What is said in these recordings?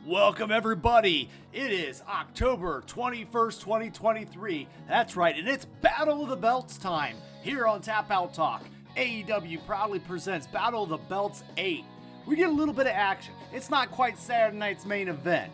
Welcome everybody, it is October 21st, 2023, that's right, and it's Battle of the Belts time, here on Tap Out Talk. AEW proudly presents Battle of the Belts 8. We get a little bit of action. It's not quite Saturday night's main event.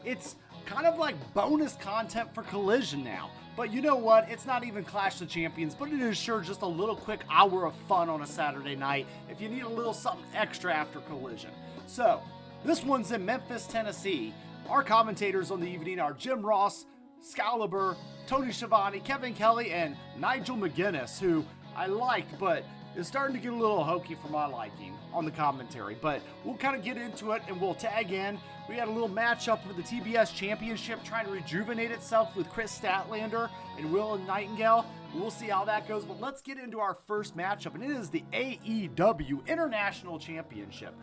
It's kind of like bonus content for Collision now. But you know what? It's not even Clash of Champions, but it is sure just a little quick hour of fun on a Saturday night if you need a little something extra after Collision. So, this one's in Memphis, Tennessee. Our commentators on the evening are Jim Ross, Excalibur, Tony Schiavone, Kevin Kelly, and Nigel McGuinness, who I liked, but is starting to get a little hokey for my liking on the commentary. But we'll kind of get into it and we'll tag in. We had a little matchup for the TBS Championship trying to rejuvenate itself with Chris Statlander and Will Nightingale. We'll see how that goes, but let's get into our first matchup, and it is the AEW International Championship.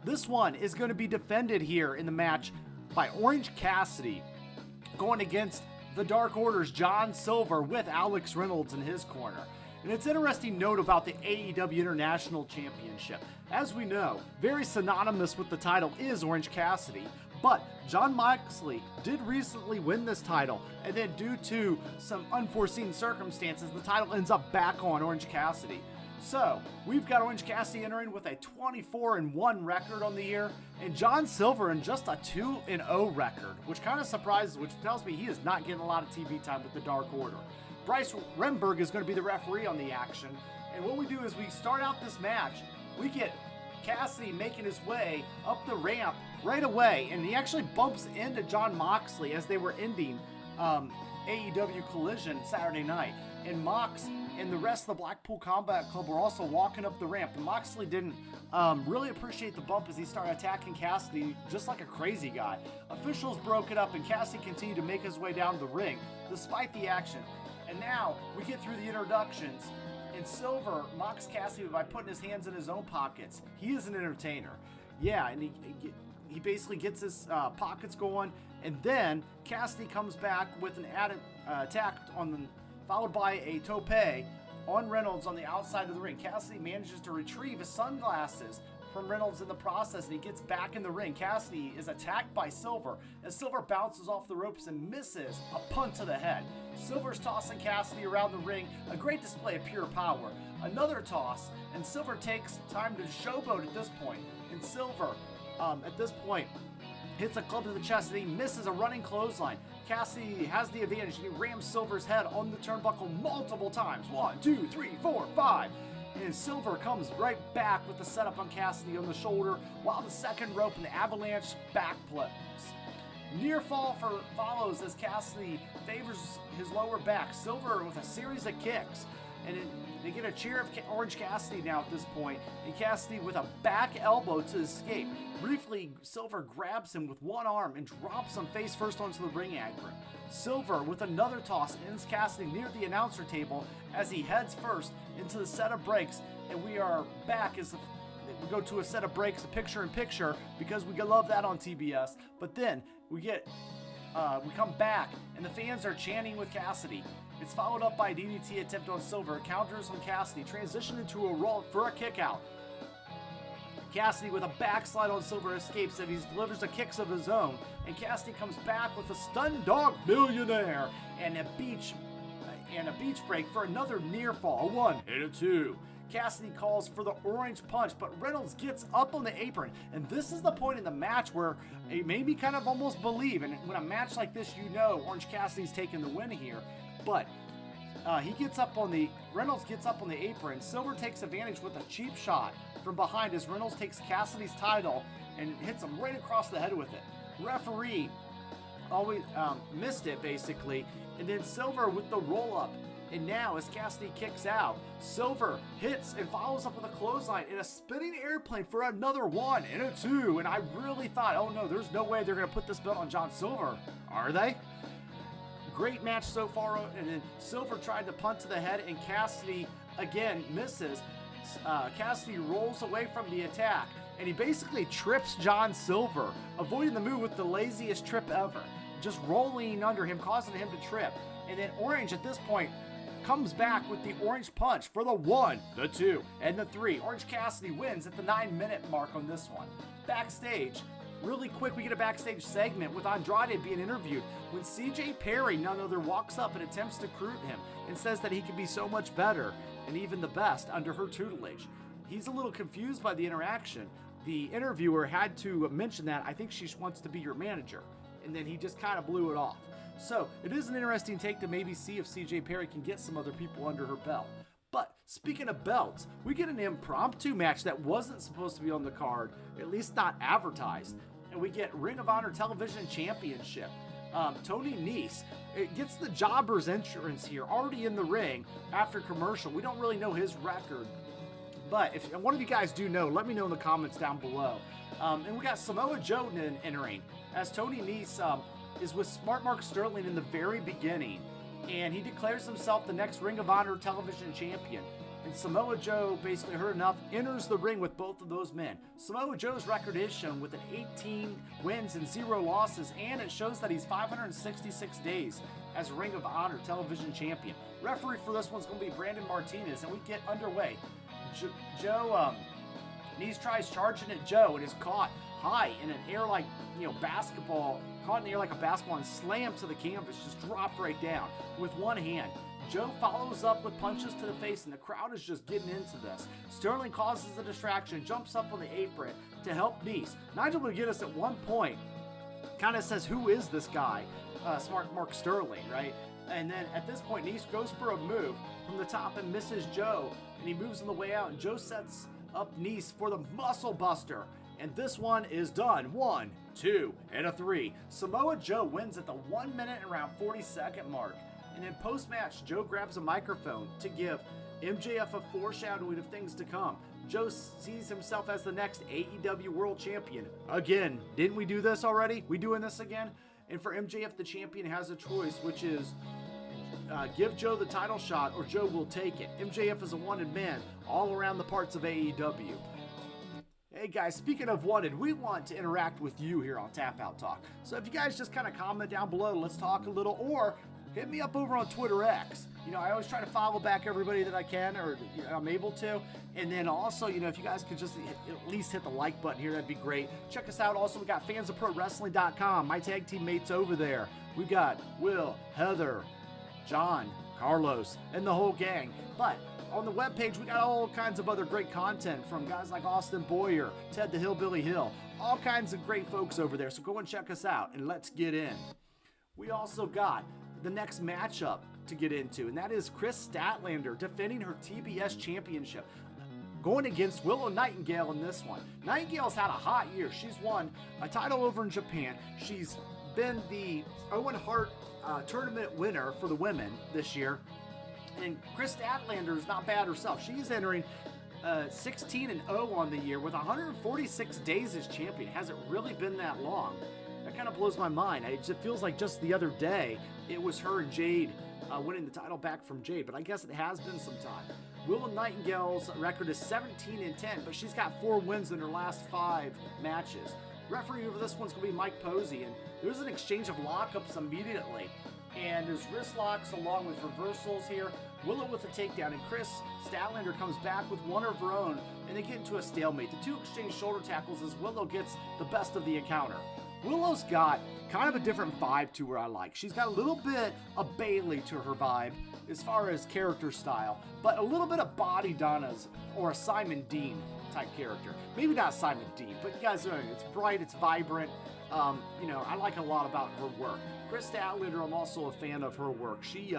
This one is going to be defended here in the match by Orange Cassidy going against the Dark Order's John Silver with Alex Reynolds in his corner. And it's interesting note about the AEW International Championship. As we know, very synonymous with the title is Orange Cassidy, but Jon Moxley did recently win this title, and then due to some unforeseen circumstances, the title ends up back on Orange Cassidy. So, we've got Orange Cassidy entering with a 24-1 record on the year, and John Silver in just a 2-0 record, which kind of surprises, which tells me he is not getting a lot of TV time with the Dark Order. Bryce Remberg is going to be the referee on the action, and what we do is we start out this match, we get Cassidy making his way up the ramp right away, and he actually bumps into Jon Moxley as they were ending AEW Collision Saturday night, and Mox and the rest of the Blackpool Combat Club were also walking up the ramp, and Moxley didn't really appreciate the bump as he started attacking Cassidy just like a crazy guy. Officials broke it up, and Cassidy continued to make his way down to the ring despite the action. And now we get through the introductions, and Silver mocks Cassidy by putting his hands in his own pockets. He is an entertainer. Yeah, and he basically gets his pockets going, and then Cassidy comes back with an added attack on the followed by a tope on Reynolds on the outside of the ring. Cassidy manages to retrieve his sunglasses from Reynolds in the process, and he gets back in the ring. Cassidy is attacked by Silver as Silver bounces off the ropes and misses a punt to the head. Silver's tossing Cassidy around the ring, a great display of pure power. Another toss, and Silver takes time to showboat at this point. And Silver, at this point, hits a club to the chest, and he misses a running clothesline. Cassidy has the advantage, and he rams Silver's head on the turnbuckle multiple times. 1, 2, 3, 4, 5. And Silver comes right back with the setup on Cassidy on the shoulder, while the second rope and the avalanche backflips. Near fall follows as Cassidy favors his lower back. Silver with a series of kicks. And they get a cheer of Orange Cassidy now at this point, and Cassidy with a back elbow to escape. Briefly, Silver grabs him with one arm and drops him face first onto the ring apron. Silver with another toss ends Cassidy near the announcer table as he heads first into the set of breaks, and we are back as we go to a set of breaks, a picture-in-picture, because we love that on TBS. But then we come back, and the fans are chanting with Cassidy. It's followed up by a DDT attempt on Silver, counters on Cassidy, transition into a roll for a kick out. Cassidy with a backslide on Silver escapes as he delivers the kicks of his own, and Cassidy comes back with a stun dog millionaire and a beach break for another near fall, a 1 and a 2. Cassidy calls for the orange punch, but Reynolds gets up on the apron, and this is the point in the match where it made me kind of almost believe, and when a match like this, you know Orange Cassidy's taking the win here, but Reynolds gets up on the apron. Silver takes advantage with a cheap shot from behind as Reynolds takes Cassidy's title and hits him right across the head with it. Referee always missed it basically, and then Silver with the roll up. And now as Cassidy kicks out, Silver hits and follows up with a clothesline and a spinning airplane for another 1 and a 2. And I really thought, oh no, there's no way they're going to put this belt on John Silver, are they? Great match so far, and then Silver tried to punt to the head, and Cassidy again misses. Cassidy rolls away from the attack, and he basically trips John Silver, avoiding the move with the laziest trip ever, just rolling under him, causing him to trip. And then Orange at this point comes back with the orange punch for the 1, the 2, and the 3. Orange Cassidy wins at the 9-minute mark on this one. Backstage, Really quick, we get a backstage segment with Andrade being interviewed when CJ Perry, none other, walks up and attempts to recruit him and says that he can be so much better and even the best under her tutelage. He's a little confused by the interaction. The interviewer had to mention that, I think she wants to be your manager, and then he just kind of blew it off. So it is an interesting take to maybe see if CJ Perry can get some other people under her belt. But speaking of belts, we get an impromptu match that wasn't supposed to be on the card, at least not advertised. And we get Ring of Honor Television Championship. Tony Nese, it gets the jobber's entrance here, already in the ring after commercial. We don't really know his record. But if one of you guys do know, let me know in the comments down below. And we got Samoa Joe entering, as Tony Nese is with Smart Mark Sterling in the very beginning. And he declares himself the next Ring of Honor Television Champion. And Samoa Joe, basically heard enough, enters the ring with both of those men. Samoa Joe's record is shown with an 18 wins and 0 losses, and it shows that he's 566 days as Ring of Honor Television Champion. Referee for this one's going to be Brandon Martinez, and we get underway. Joe Nese tries charging at Joe and is caught high in an air like, basketball, caught in the air like a basketball and slammed to the canvas, just dropped right down with one hand. Joe follows up with punches to the face, and the crowd is just getting into this. Sterling causes the distraction, jumps up on the apron to help Nese. Nigel McGuinness at one point kind of says, who is this guy? Smart Mark Sterling, right? And then at this point, Nese goes for a move from the top and misses Joe, and he moves on the way out, and Joe sets up Nese for the Muscle Buster. And this one is done. 1, 2, and a 3. Samoa Joe wins at the 1 minute and around 40-second mark. And in post-match, Joe grabs a microphone to give MJF a foreshadowing of things to come. Joe sees himself as the next AEW World Champion. Again, didn't we do this already? We doing this again? And for MJF, the champion has a choice, which is give Joe the title shot or Joe will take it. MJF is a wanted man all around the parts of AEW. Hey guys, speaking of wanted, we want to interact with you here on Tap Out Talk. So if you guys just kind of comment down below, let's talk a little, or hit me up over on Twitter X. I always try to follow back everybody that I can, or I'm able to. And then also, if you guys could just at least hit the like button here, that'd be great. Check us out. Also, we got fansofprowrestling.com, my tag team mates over there. We've got Will, Heather, John, Carlos, and the whole gang. But on the webpage, we got all kinds of other great content from guys like Austin Boyer, Ted the Hillbilly Hill, all kinds of great folks over there. So go and check us out, and let's get in. We also got the next matchup to get into, and that is Chris Statlander defending her TBS championship, going against Willow Nightingale in this one. Nightingale's had a hot year. She's won a title over in Japan. She's been the Owen Hart tournament winner for the women this year. And Chris Statlander is not bad herself. She's entering 16-0 on the year with 146 days as champion. Has it really been that long? That kind of blows my mind. It feels like just the other day it was her and Jade winning the title back from Jade, but I guess it has been some time. Willow Nightingale's record is 17-10, but she's got 4 wins in her last 5 matches. Referee over this one's going to be Mike Posey, and there's an exchange of lockups immediately. And there's wrist locks along with reversals here. Willow with a takedown, and Chris Statlander comes back with one of her own, and they get into a stalemate. The two exchange shoulder tackles as Willow gets the best of the encounter. Willow's got kind of a different vibe to her I like. She's got a little bit of Bailey to her vibe as far as character style, but a little bit of Body Donna's or a Simon Dean type character. Maybe not Simon Dean, but you guys know it's bright, it's vibrant. I like a lot about her work. Chris Statlander, I'm also a fan of her work. She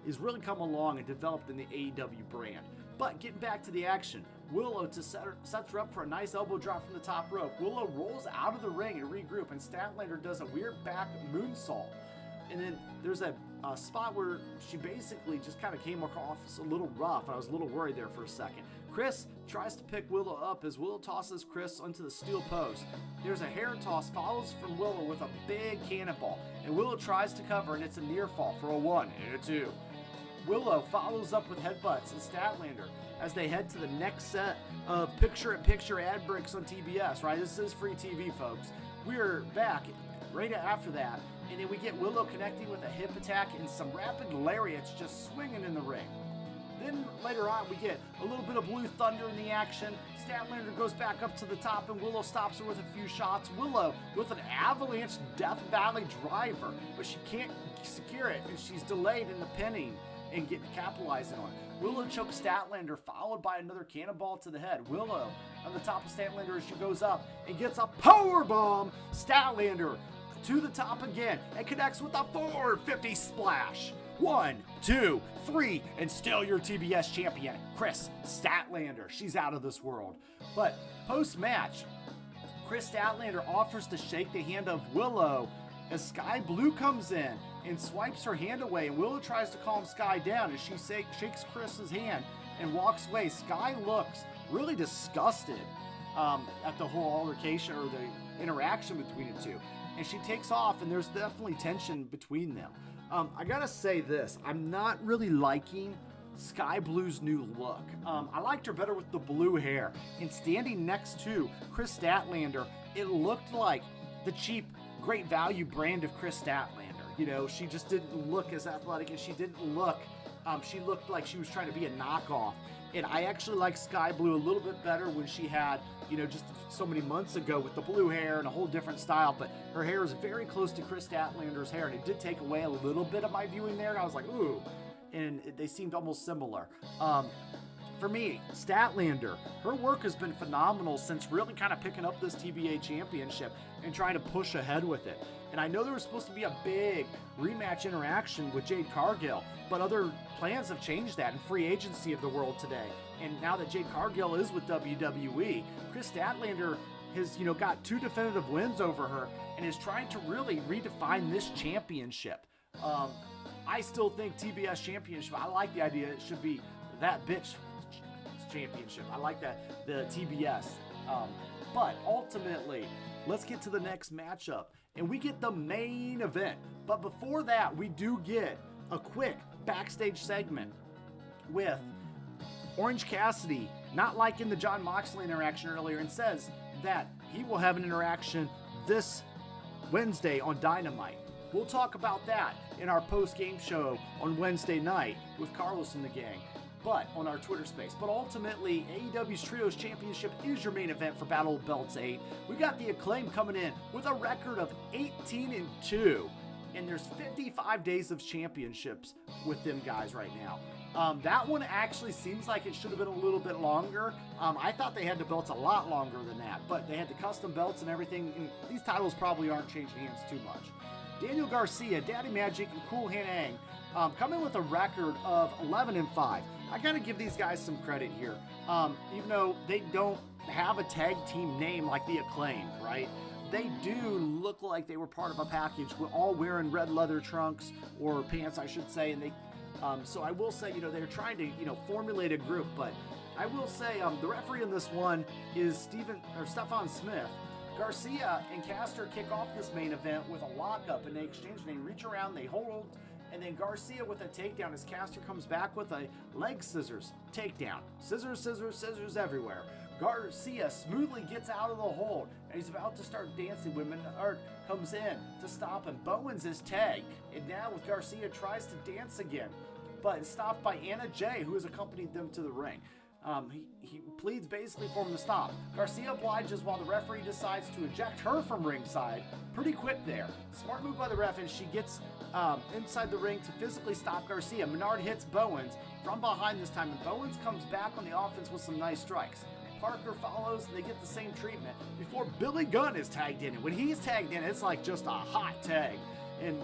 has really come along and developed in the AEW brand. But getting back to the action, Willow sets her up for a nice elbow drop from the top rope. Willow rolls out of the ring and regroup, and Statlander does a weird back moonsault. And then there's a spot where she basically just kind of came across a little rough, and I was a little worried there for a second. Chris tries to pick Willow up as Willow tosses Chris onto the steel post. There's a hair toss, follows from Willow with a big cannonball, and Willow tries to cover, and it's a near fall for a 1 and a 2. Willow follows up with headbutts and Statlander as they head to the next set of picture-in-picture ad breaks on TBS, right? This is free TV, folks. We're back right after that, and then we get Willow connecting with a hip attack and some rapid lariats just swinging in the ring. Then later on, we get a little bit of Blue Thunder in the action. Statlander goes back up to the top, and Willow stops her with a few shots. Willow with an avalanche Death Valley driver, but she can't secure it, and she's delayed in the pinning and capitalizing on it. Willow chokes Statlander, followed by another cannonball to the head. Willow on the top of Statlander as she goes up and gets a powerbomb. Statlander to the top again and connects with a 450 splash. 1, 2, 3, and still your TBS champion, Kris Statlander. She's out of this world. But post-match, Kris Statlander offers to shake the hand of Willow as Sky Blue comes in and swipes her hand away, and Willow tries to calm Sky down as she shakes Chris's hand and walks away. Sky looks really disgusted at the whole altercation or the interaction between the two, and she takes off, and there's definitely tension between them. I gotta say this, I'm not really liking Sky Blue's new look. I liked her better with the blue hair, and standing next to Kris Statlander, it looked like the cheap Great Value brand of Kris Statlander. You know, she just didn't look as athletic, and she didn't look, she looked like she was trying to be a knockoff. And I actually like Sky Blue a little bit better when she had, you know, just so many months ago with the blue hair and a whole different style. But her hair is very close to Kris Statlander's hair, and it did take away a little bit of my viewing there. And I was like, ooh, and they seemed almost similar. For me, Statlander, her work has been phenomenal since really kind of picking up this TBA championship and trying to push ahead with it. And I know there was supposed to be a big rematch interaction with Jade Cargill, but other plans have changed that in free agency of the world today. And now that Jade Cargill is with WWE, Kris Statlander has, you know, got 2 definitive wins over her and is trying to really redefine this championship. I still think TBS championship, I like the idea it should be that bitch championship. I like that, the TBS. But ultimately, let's get to the next matchup, and we get the main event. But before that, we do get a quick backstage segment with Orange Cassidy not liking the Jon Moxley interaction earlier, and says that he will have an interaction this Wednesday on Dynamite. We'll talk about that in our post-game show on Wednesday night with Carlos and the gang, but on our Twitter space. But ultimately, AEW's Trios Championship is your main event for Battle of Belts 8. We got the Acclaim coming in with a record of 18-2, and there's 55 days of championships with them guys right now. That one actually seems like it should have been a little bit longer. I thought they had the belts a lot longer than that, but they had the custom belts and everything, and these titles probably aren't changing hands too much. Daniel Garcia, Daddy Magic, and Cool Hanang come in with a record of 11-5. I gotta give these guys some credit here. Even though they don't have a tag team name like the Acclaim, right? They do look like they were part of a package. We're all wearing red leather trunks, or pants, I should say, and they. So I will say, you know, they're trying to, you know, formulate a group, but I will say the referee in this one is Stefan Smith. Garcia and Caster kick off this main event with a lockup, and they exchange, and they reach around, they hold, and then Garcia with a takedown as Caster comes back with a leg scissors takedown. Scissors, scissors, scissors everywhere. Garcia smoothly gets out of the hold, and he's about to start dancing when Menard comes in to stop him. Bowens is tagged, and now with Garcia tries to dance again, but is stopped by Anna Jay, who has accompanied them to the ring. He pleads basically for him to stop. Garcia obliges while the referee decides to eject her from ringside. Pretty quick there. Smart move by the ref, and she gets inside the ring to physically stop Garcia. Menard hits Bowens from behind this time, and Bowens comes back on the offense with some nice strikes. Parker follows, and they get the same treatment before Billy Gunn is tagged in. And when he's tagged in, it's like just a hot tag. And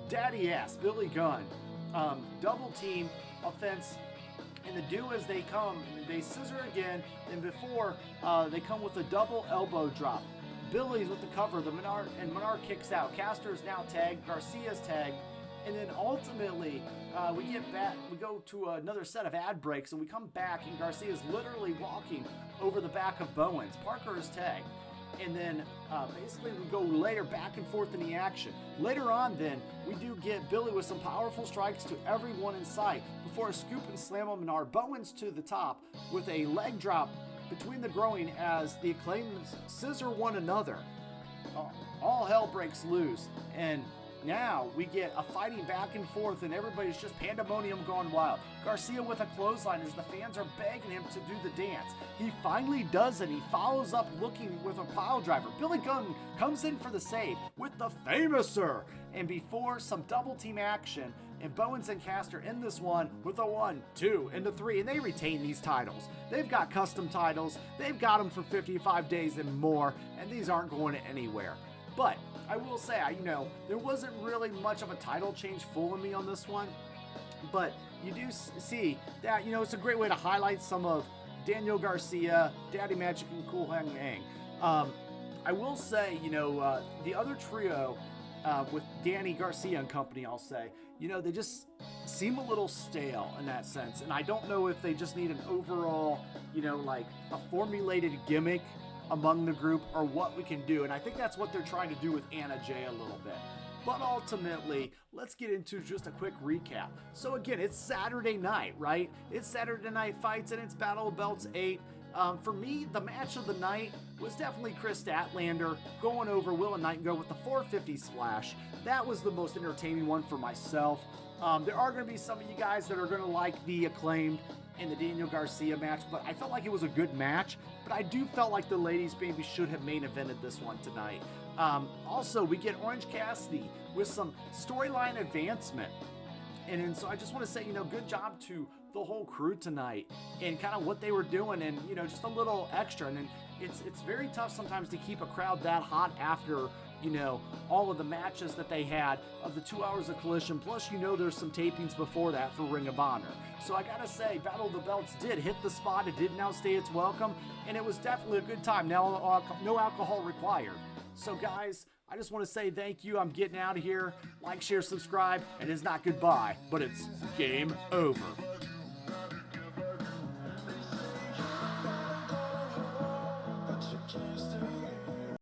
daddy ass, Billy Gunn. Double team offense. And the do as they come, and they scissor again, and before they come with a double elbow drop. Billy's with the cover, Menard kicks out. Caster is now tagged, Garcia's tagged, and then ultimately we get back. We go to another set of ad breaks, and we come back, and Garcia's literally walking over the back of Bowens. Parker is tagged. And then basically we go later back and forth in the action. Later on then, we do get Billy with some powerful strikes to everyone in sight before a scoop and slam on Menard. Bowens to the top with a leg drop between the groin as the Acclaim scissor one another. All hell breaks loose, and now we get a fighting back and forth, and everybody's just pandemonium going wild. Garcia with a clothesline as the fans are begging him to do the dance. He finally does it. He follows up looking with a pile driver. Billy Gunn comes in for the save with the Famouser. And before some double team action, and Bowens and Caster in this one with a 1, 2, and a 3, and they retain these titles. They've got custom titles. They've got them for 55 days and more, and these aren't going anywhere. But I will say, there wasn't really much of a title change fooling me on this one. But you do see that, it's a great way to highlight some of Daniel Garcia, Daddy Magic, and Cool Hang Mang. I will say, the other trio with Danny Garcia and company, I'll say, they just seem a little stale in that sense. And I don't know if they just need an overall, like a formulated gimmick among the group or what we can do. And I think that's what they're trying to do with Anna Jay a little bit. But ultimately, let's get into just a quick recap. So again, it's Saturday night, right? It's Saturday Night Fights and it's Battle of Belts 8. For me, the match of the night was definitely Chris Statlander going over Will Nightingale with the 450 splash. That was the most entertaining one for myself. There are going to be some of you guys that are going to like the Acclaimed and the Daniel Garcia match, but I felt like it was a good match. But I do felt like the ladies maybe should have main evented this one tonight. Also, we get Orange Cassidy with some storyline advancement. And so I just want to say, good job to the whole crew tonight and kind of what they were doing and, just a little extra. And then it's very tough sometimes to keep a crowd that hot after, all of the matches that they had of the 2 hours of Collision. Plus, there's some tapings before that for Ring of Honor. So I got to say, Battle of the Belts did hit the spot. It didn't outstay its welcome. And it was definitely a good time. Now, no alcohol required. So guys, I just want to say thank you. I'm getting out of here. Like, share, subscribe, and it's not goodbye, but it's game over.